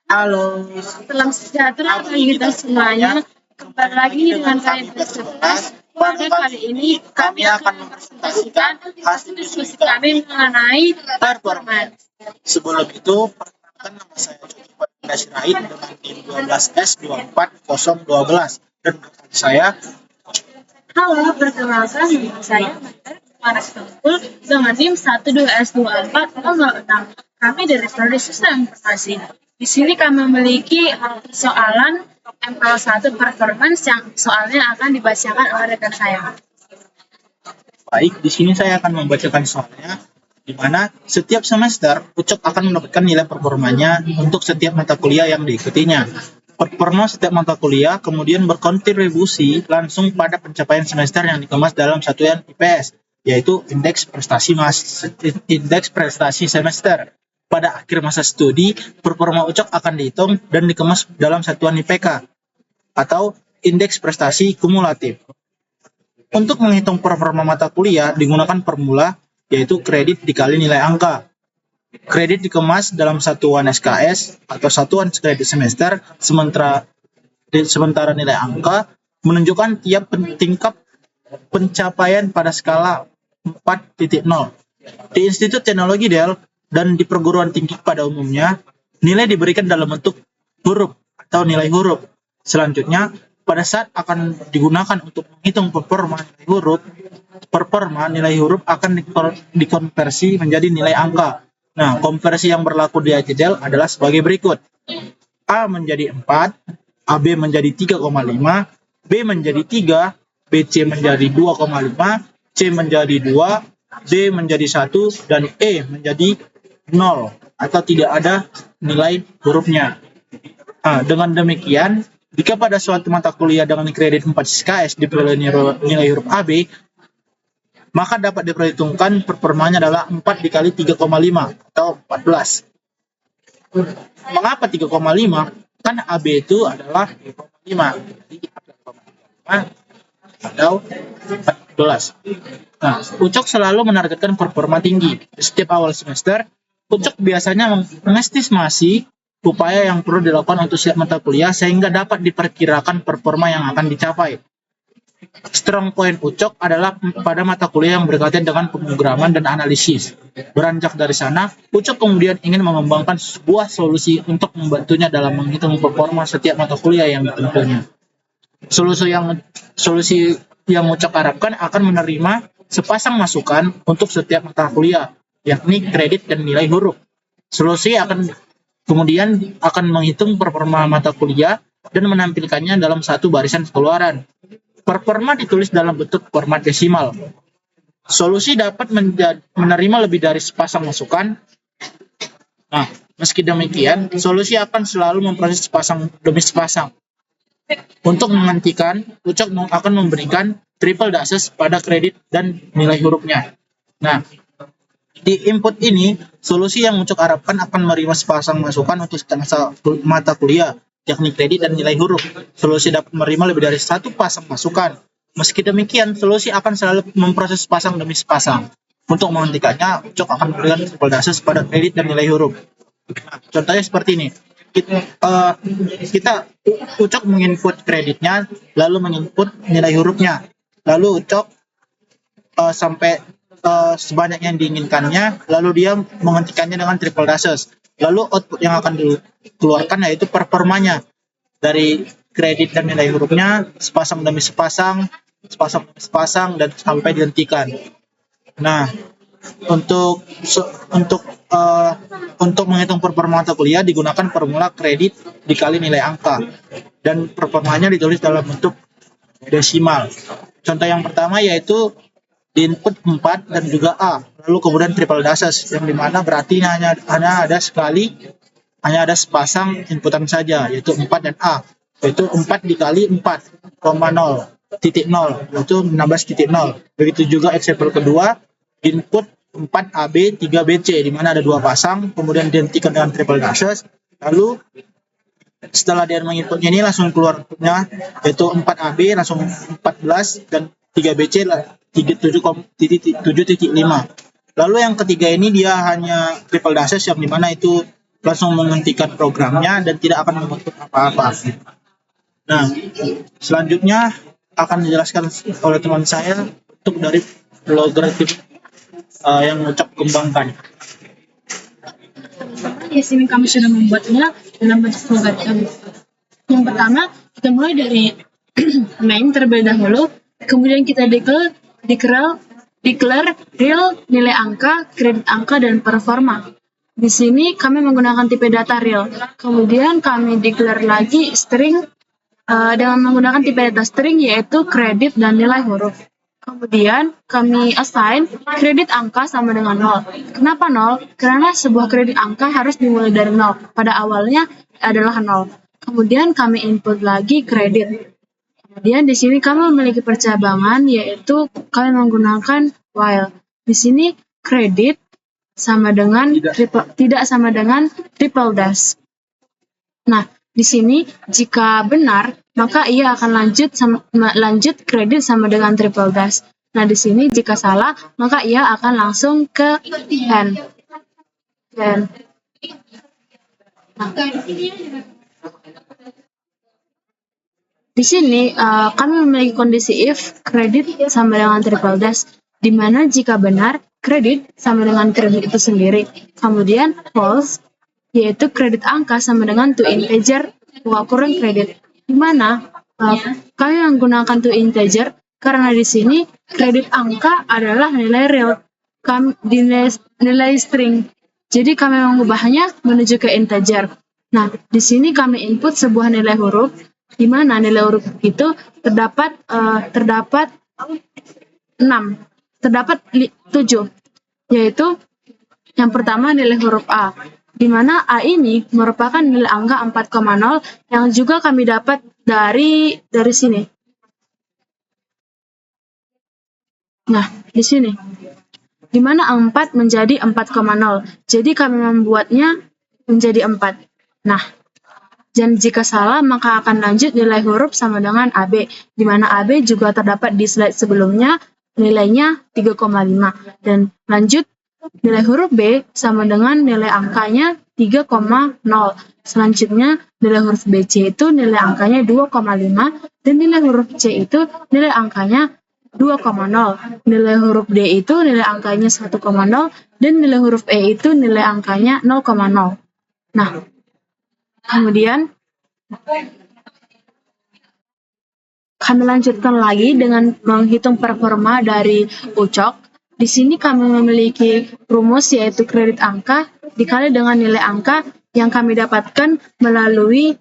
Halo, Salam sejahtera bagi kita semuanya. Kembali lagi dengan kami bersebelas. Pada kali ini kami akan mempresentasikan hasil diskusi kami mengenai performance. sebelum itu perkenalkan nama saya Coki Syirahid dengan NIM 12S24012 dan rekan saya. Halo, perkenalkan nama saya Maras Tungkul dengan NIM 12S24006. Kami dari Prodi Sistem Informasi. Di sini kami memiliki persoalan ML1 performance yang soalnya akan dibacakan oleh rekan saya. Baik, di sini saya akan membacakan soalnya, di mana setiap semester Ucok akan mendapatkan nilai performanya untuk setiap mata kuliah yang diikutinya. Performa setiap mata kuliah kemudian berkontribusi langsung pada pencapaian semester yang dikemas dalam satuan IPS, yaitu indeks prestasi semester. Pada akhir masa studi, performa Ucok akan dihitung dan dikemas dalam satuan IPK atau indeks prestasi kumulatif. Untuk menghitung performa mata kuliah digunakan formula, yaitu kredit dikali nilai angka. Kredit dikemas dalam satuan SKS atau satuan kredit semester, sementara nilai angka menunjukkan tiap tingkat pencapaian pada skala 4.0. Di Institut Teknologi Del dan di perguruan tinggi pada umumnya, nilai diberikan dalam bentuk huruf atau nilai huruf. Selanjutnya, pada saat akan digunakan untuk menghitung performa nilai huruf akan dikonversi menjadi nilai angka. Nah, konversi yang berlaku di AJDEL adalah sebagai berikut. A menjadi 4, AB menjadi 3,5, B menjadi 3, BC menjadi 2,5, C menjadi 2, D menjadi 1, dan E menjadi 0 atau tidak ada nilai hurufnya. Nah, dengan demikian, jika pada suatu mata kuliah dengan kredit 4 SKS diperoleh nilai huruf AB, maka dapat diperhitungkan performanya adalah 4 dikali 3,5 atau 14. Mengapa 3,5? Kan AB itu adalah 3,5. Jadi 3,5 atau 14. Nah, Ucok selalu menargetkan performa tinggi. Setiap awal semester, Ucok biasanya mengestimasi upaya yang perlu dilakukan untuk setiap mata kuliah sehingga dapat diperkirakan performa yang akan dicapai. Strong point Ucok adalah pada mata kuliah yang berkaitan dengan pemrograman dan analisis. Beranjak dari sana, Ucok kemudian ingin mengembangkan sebuah solusi untuk membantunya dalam menghitung performa setiap mata kuliah yang ditentunya. Solusi yang Ucok harapkan akan menerima sepasang masukan untuk setiap mata kuliah, yakni kredit dan nilai huruf. Solusi kemudian akan menghitung performa mata kuliah dan menampilkannya dalam satu barisan keluaran. Performa ditulis dalam bentuk format desimal. Solusi dapat menerima lebih dari sepasang masukan. Nah, meski demikian, solusi akan selalu memproses sepasang demi sepasang. Untuk menghentikan, Ucok akan memberikan triple dashes pada kredit dan nilai hurufnya. Nah, di input ini, solusi yang Ucok harapkan akan menerima sepasang masukan untuk setiap mata kuliah, yakni kredit dan nilai huruf. Solusi dapat menerima lebih dari satu pasang masukan. Meski demikian, solusi akan selalu memproses sepasang demi sepasang. Untuk menghentikannya, Ucok akan memberikan triple dashes pada kredit dan nilai huruf. Nah, contohnya seperti ini. Ucok menginput kreditnya, lalu menginput nilai hurufnya, lalu Ucok sampai sebanyak yang diinginkannya, lalu dia menghentikannya dengan triple dashes. Lalu output yang akan dikeluarkan yaitu performanya dari kredit dan nilai hurufnya sepasang demi sepasang dan sampai dihentikan. Nah, untuk menghitung performa mata kuliah digunakan formula kredit dikali nilai angka dan performanya ditulis dalam bentuk desimal. Contoh yang pertama yaitu di input 4 dan juga A, lalu kemudian triple dashes yang dimana berarti hanya ada sepasang inputan saja, yaitu 4 dan A, yaitu 4 dikali 4,0 titik 0, yaitu 16,0. Begitu juga example kedua, input 4AB 3BC di mana ada dua pasang, kemudian dihentikan dengan triple dashes, lalu setelah dia menginputnya ini langsung keluar inputnya, yaitu 4AB langsung 14 dan 3BC 7,5. Lalu yang ketiga ini dia hanya triple dashes yang dimana itu langsung menghentikan programnya dan tidak akan membentuk apa-apa. Nah, selanjutnya akan dijelaskan oleh teman saya untuk dari logaritma yang Ucok kembangkan. Di sini kami sudah membuatnya dalam bentuk logaritma. Yang pertama, kita mulai dari main terlebih dahulu, kemudian kita declare real, nilai angka, kredit angka, dan performa. Di sini kami menggunakan tipe data real. Kemudian kami declare lagi string dengan menggunakan tipe data string, yaitu kredit dan nilai huruf. Kemudian kami assign kredit angka sama dengan 0. Kenapa 0? Karena sebuah kredit angka harus dimulai dari 0. Pada awalnya adalah 0. Kemudian kami input lagi kredit. Kemudian di sini kami memiliki percabangan, yaitu kami menggunakan while. Di sini kredit sama dengan tidak sama dengan triple dash. Nah, di sini jika benar, maka ia akan lanjut kredit sama dengan triple dash. Nah, di sini jika salah, maka ia akan langsung ke end. Nah, di sini kami memiliki kondisi if kredit sama dengan triple dash, di mana jika benar, kredit sama dengan kredit itu sendiri. Kemudian false, yaitu kredit angka sama dengan to integer buka kurung kredit, di mana kami menggunakan to integer karena di sini kredit angka adalah nilai real, nilai string. Jadi kami mengubahnya menuju ke integer. Nah, di sini kami input sebuah nilai huruf, di mana nilai huruf itu terdapat 7, yaitu yang pertama nilai huruf A, di mana A ini merupakan nilai angka 4,0 yang juga kami dapat dari sini. Nah, di sini, di mana 4 menjadi 4,0. Jadi kami membuatnya menjadi 4. Nah, dan jika salah, maka akan lanjut nilai huruf sama dengan AB, di mana AB juga terdapat di slide sebelumnya, nilainya 3,5. Dan lanjut nilai huruf B sama dengan nilai angkanya 3,0. Selanjutnya, nilai huruf BC itu nilai angkanya 2,5, dan nilai huruf C itu nilai angkanya 2,0. Nilai huruf D itu nilai angkanya 1,0, dan nilai huruf E itu nilai angkanya 0,0. Nah, kemudian kami lanjutkan lagi dengan menghitung performa dari Ucok. Di sini kami memiliki rumus, yaitu kredit angka dikali dengan nilai angka yang kami dapatkan melalui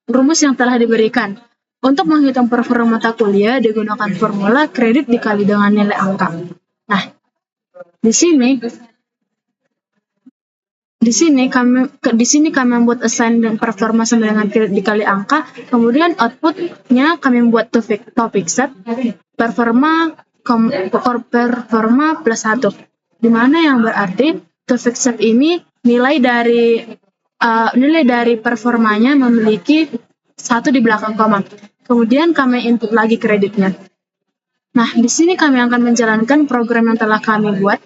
rumus yang telah diberikan. Untuk menghitung performa mata kuliah digunakan formula kredit dikali dengan nilai angka. Nah, di sini kami membuat assign dan performa sama dengan kredit dikali angka. Kemudian outputnya kami membuat topic set performa plus 1, di mana yang berarti topic set ini nilai dari performanya memiliki 1 di belakang koma. Kemudian kami input lagi kreditnya. Nah, di sini kami akan menjalankan program yang telah kami buat.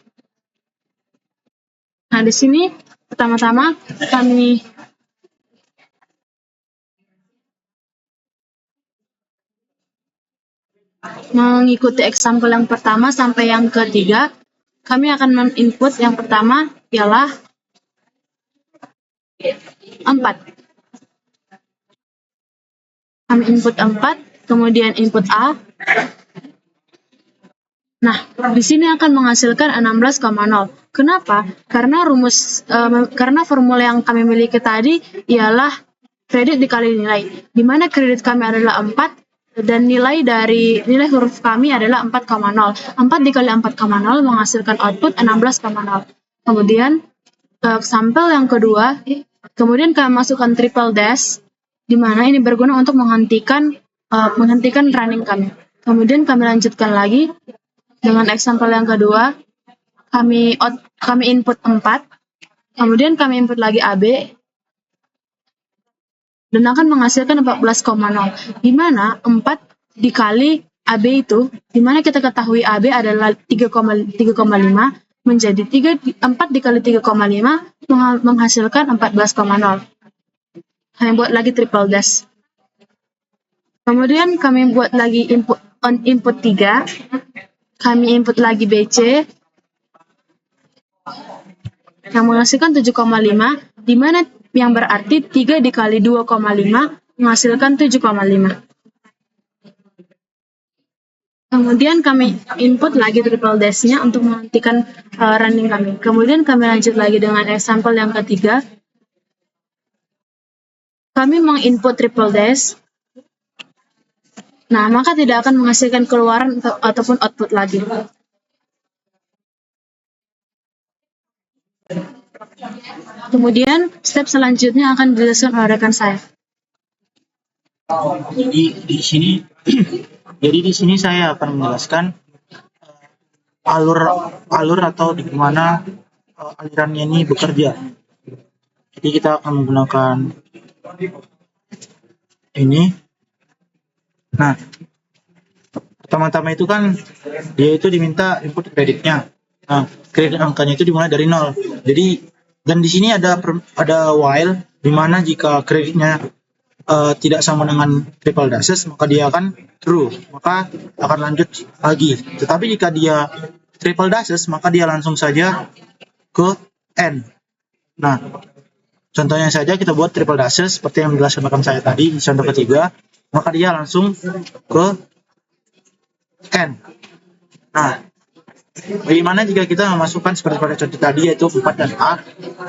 Nah, di sini pertama-tama kami mengikuti example yang pertama sampai yang ketiga. Kami akan men-input yang pertama ialah 4. Kami input 4, kemudian input A. Nah, di sini akan menghasilkan 16,0. Kenapa? Karena karena formula yang kami miliki tadi ialah kredit dikali nilai, di mana kredit kami adalah 4 dan nilai huruf kami adalah 4,0. 4 dikali 4,0 menghasilkan output 16,0. Kemudian sampel yang kedua, kemudian kami masukkan triple dash, di mana ini berguna untuk menghentikan running kami. Kemudian kami lanjutkan lagi dengan example yang kedua, kami input 4, kemudian kami input lagi AB, dan akan menghasilkan 14,0, di mana 4 dikali AB itu, di mana kita ketahui AB adalah 3,5, menjadi 4 dikali 3,5 menghasilkan 14,0. Kami buat lagi triple dash. Kemudian kami buat lagi input 3. Kami input lagi BC yang menghasilkan 7,5, di mana yang berarti 3 dikali 2,5 menghasilkan 7,5. Kemudian kami input lagi triple dash-nya untuk menghentikan running kami. Kemudian kami lanjut lagi dengan example yang ketiga. Kami menginput triple dash. Nah, maka tidak akan menghasilkan keluaran ataupun output lagi. Kemudian step selanjutnya akan dijelaskan oleh rekan saya. Jadi di sini saya akan menjelaskan alur atau di mana alirannya ini bekerja. Jadi kita akan menggunakan ini. Nah, pertama-tama itu kan dia itu diminta input kreditnya. Nah, kredit angkanya itu dimulai dari 0. Jadi dan di sini ada while di mana jika kreditnya tidak sama dengan triple dashes, maka dia akan true, maka akan lanjut lagi. Tetapi jika dia triple dashes, maka dia langsung saja ke N. Nah, contohnya saja kita buat triple dashes seperti yang dijelaskan rekan saya tadi di contoh ketiga, maka dia langsung ke N. Nah, bagaimana jika kita memasukkan seperti pada contoh tadi yaitu 4 dan A?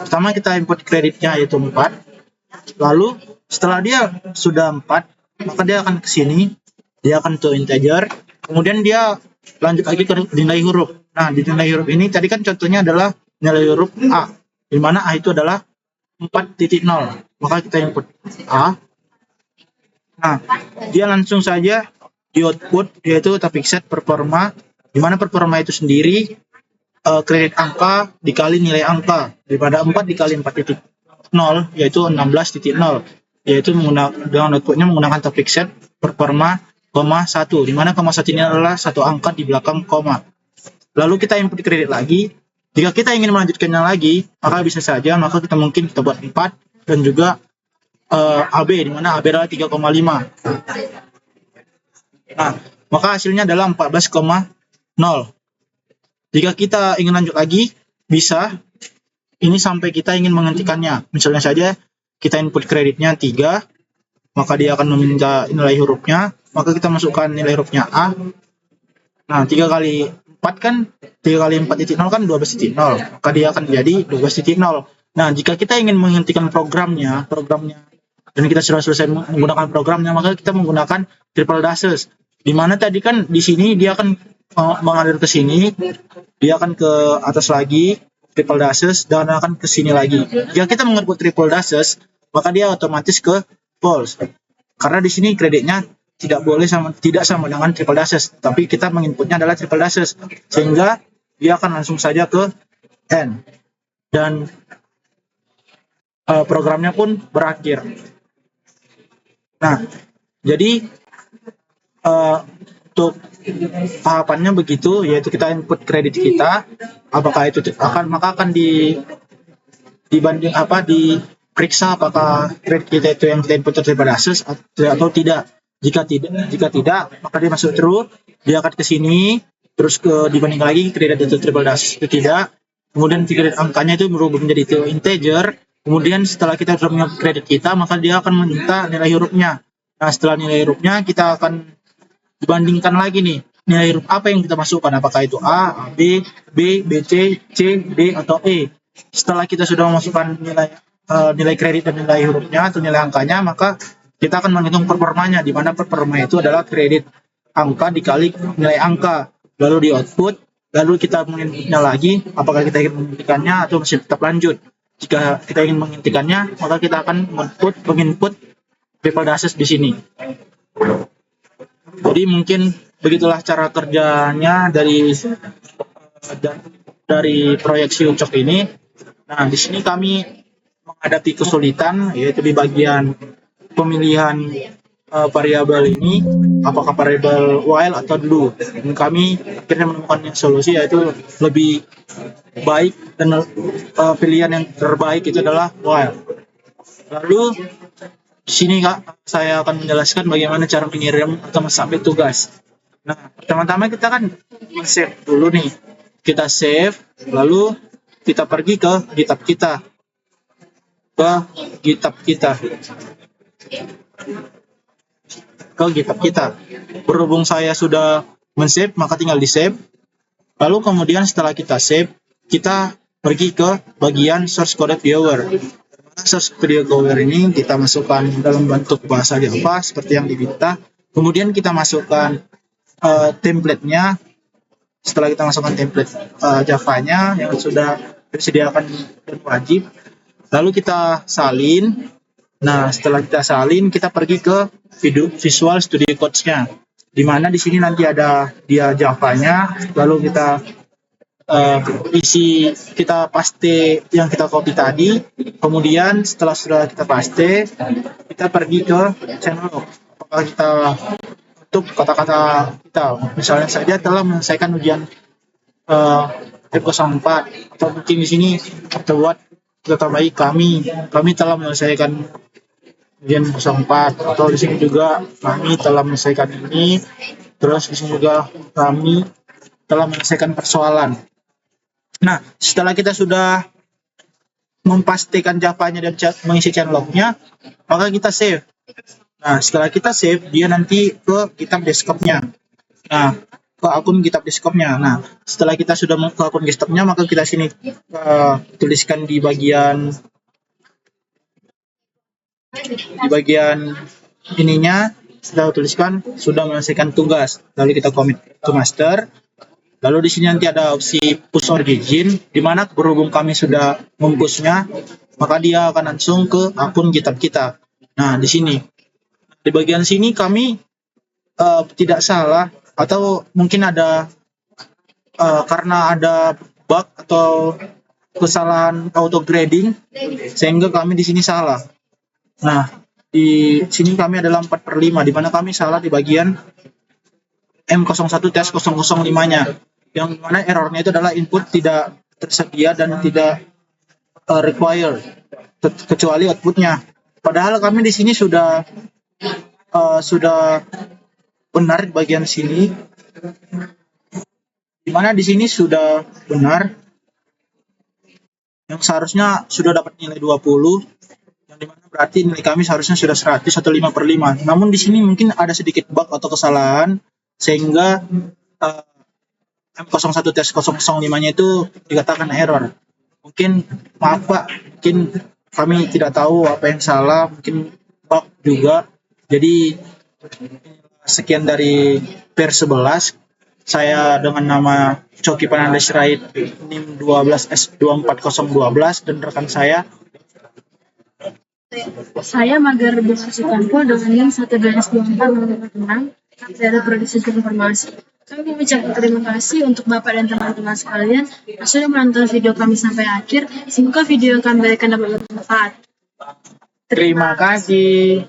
Pertama kita input kreditnya yaitu 4. Lalu setelah dia sudah 4, maka dia akan ke sini, dia akan ke integer, kemudian dia lanjut lagi ke nilai huruf. Nah, di nilai huruf ini tadi kan contohnya adalah nilai huruf A, di mana A itu adalah 4.0. Maka kita input A. Nah, dia langsung saja di output yaitu topic set performa, di mana performa itu sendiri kredit angka dikali nilai angka, daripada 4 dikali 4.0 yaitu 16.0, yaitu dengan outputnya menggunakan topic set performa, 1, di mana 1 ini adalah satu angka di belakang koma. Lalu kita input kredit lagi. Jika kita ingin melanjutkannya lagi, maka bisa saja, maka kita buat 4 dan juga AB, di mana AB adalah 3,5. Nah, maka hasilnya adalah 14,0. Jika kita ingin lanjut lagi, bisa ini sampai kita ingin menghentikannya. Misalnya saja kita input kreditnya 3, maka dia akan meminta nilai hurufnya, maka kita masukkan nilai hurufnya A. Nah, 3 kali 4 kan 3 kali 4.0 kan 12.0, maka dia akan jadi 12.0. Nah, jika kita ingin menghentikan programnya dan kita sudah selesai menggunakan programnya, maka kita menggunakan triple dashes. Di mana tadi kan di sini dia akan mengalir ke sini, dia akan ke atas lagi triple dashes dan akan ke sini lagi. Jika kita menginput triple dashes, maka dia otomatis ke false. Karena di sini kreditnya tidak sama dengan triple dashes, tapi kita menginputnya adalah triple dashes, sehingga dia akan langsung saja ke N dan programnya pun berakhir. Nah, jadi untuk tahapannya begitu, yaitu kita input kredit kita, apakah itu akan diperiksa apakah kredit kita itu yang kita input triple dashes atau tidak. Jika tidak, maka dia masuk true, dia akan ke sini, terus dibanding lagi kredit itu triple dashes itu tidak, kemudian kredit angkanya itu berubah menjadi integer. Kemudian setelah kita sudah punya kredit kita, maka dia akan meminta nilai hurufnya. Nah, setelah nilai hurufnya kita akan dibandingkan lagi nih, nilai huruf apa yang kita masukkan, apakah itu A, B, B, C, C, D, atau E. Setelah kita sudah memasukkan nilai kredit dan nilai hurufnya atau nilai angkanya, maka kita akan menghitung performanya, di mana performa itu adalah kredit angka dikali nilai angka, lalu di output, lalu kita menginputnya lagi, apakah kita ingin menghentikannya atau masih tetap lanjut. Jika kita ingin menghentikannya, maka kita akan menginput triple dashes di sini. Jadi mungkin begitulah cara kerjanya dari proyeksi UCOK ini. Nah, di sini kami menghadapi kesulitan, yaitu di bagian pemilihan variabel ini apakah variabel while atau do. Dan kami akhirnya menemukan solusi, yaitu lebih baik dan pilihan yang terbaik itu adalah while. Lalu di sini Kak, saya akan menjelaskan bagaimana cara mengirim atau mensubmit tugas. Nah, pertama-tama kita kan save dulu nih. Kita save, lalu kita pergi ke GitHub kita. Berhubung saya sudah men-save, maka tinggal di-save. Lalu kemudian setelah kita save, kita pergi ke bagian source code viewer. Source video viewer ini kita masukkan dalam bentuk bahasa Java seperti yang diminta. Kemudian kita masukkan template-nya. Setelah kita masukkan template Java-nya yang sudah disediakan dan wajib, lalu kita salin. Nah, setelah kita salin, kita pergi ke Visual Studio Code-nya, di mana di sini nanti ada dia Java-nya, lalu kita isi, kita paste yang kita copy tadi. Kemudian setelah sudah kita paste, kita pergi ke channel log. Apakah kita untuk kata-kata kita, misalnya saja telah menyelesaikan ujian F04, atau mungkin di sini kita buat kata baik kami telah menyelesaikan ujian 04, atau di sini juga kami telah menyelesaikan ini, terus di sini juga kami telah menyelesaikan persoalan. Nah, setelah kita sudah mempastikan Java-nya dan mengisi channel log-nya, maka kita save. Nah, setelah kita save, dia nanti ke GitHub desktop-nya. Nah, ke akun GitHub desktop-nya. Nah, setelah kita sudah ke akun desktop-nya, maka kita sini tuliskan di bagian ininya, sudah tuliskan sudah menyelesaikan tugas. Lalu kita commit to master. Lalu di sini nanti ada opsi push origin, di mana berhubung kami sudah mempushnya, maka dia akan langsung ke akun GitHub kita. Nah, di sini, di bagian sini kami tidak salah, atau mungkin ada karena ada bug atau kesalahan auto grading, sehingga kami di sini salah. Nah, di sini kami adalah 4/5, di mana kami salah di bagian M01-005-nya, yang mana errornya itu adalah input tidak tersedia dan tidak required, kecuali outputnya. Padahal kami di sini sudah benar di bagian sini, di mana di sini sudah benar, yang seharusnya sudah dapat nilai 20, yang dimana berarti nilai kami seharusnya sudah 100 atau 5/5. Namun di sini mungkin ada sedikit bug atau kesalahan, sehingga M01-005-nya itu dikatakan error. Mungkin, maaf Pak, mungkin kami tidak tahu apa yang salah, mungkin bug juga. Jadi sekian dari PR 11. Saya dengan nama Coki Pananda Sirait, NIM 12S24012, dan rekan saya Magar Sukampo dengan NIM 12S2406 dari Produksi Informasi. Kami mengucapkan terima kasih untuk Bapak dan teman-teman sekalian yang sudah menonton video kami sampai akhir. Semoga video yang kami berikan dapat bermanfaat. terima kasih.